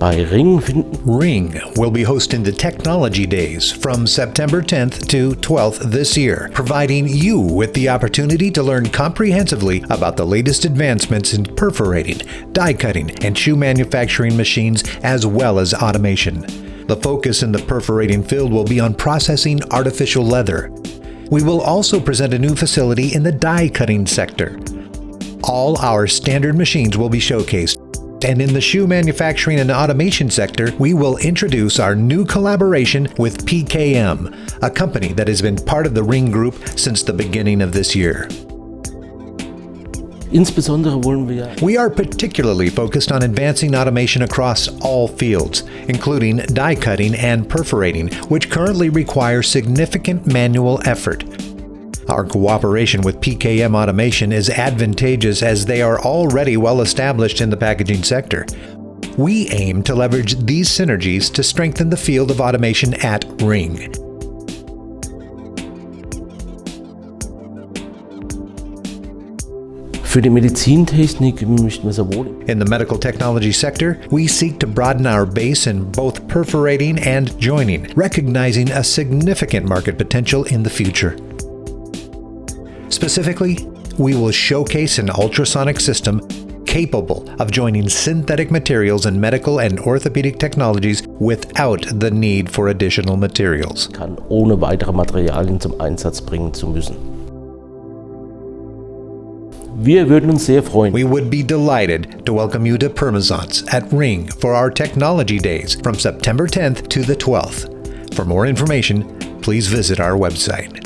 bei Ring finden. Ring will be hosting the Technology Days from September 10th to 12th this year, providing you with the opportunity to learn comprehensively about the latest advancements in perforating, die cutting, and shoe manufacturing machines, as well as automation. The focus in the perforating field will be on processing artificial leather. We will also present a new facility in the die cutting sector. All our standard machines will be showcased. And in the shoe manufacturing and automation sector, we will introduce our new collaboration with PKM, a company that has been part of the Ring Group since the beginning of this year. Insbesondere wollen wir We are particularly focused on advancing automation across all fields, including die cutting and perforating, which currently require significant manual effort. Our cooperation with PKM Automation is advantageous as they are already well established in the packaging sector. We aim to leverage these synergies to strengthen the field of automation at Ring. Für die Medizintechnik möchten wir sowohl In the medical technology sector, we seek to broaden our base in both perforating and joining, recognizing a significant market potential in the future. Specifically, we will showcase an ultrasonic system capable of joining synthetic materials in medical and orthopedic technologies without the need for additional materials. kann, ohne weitere Materialien zum Einsatz bringen zu müssen. Wir würden uns sehr freuen. We would be delighted to welcome you to Pirmasens at Ring for our Technology Days from September 10th to the 12th. For more information, please visit our website.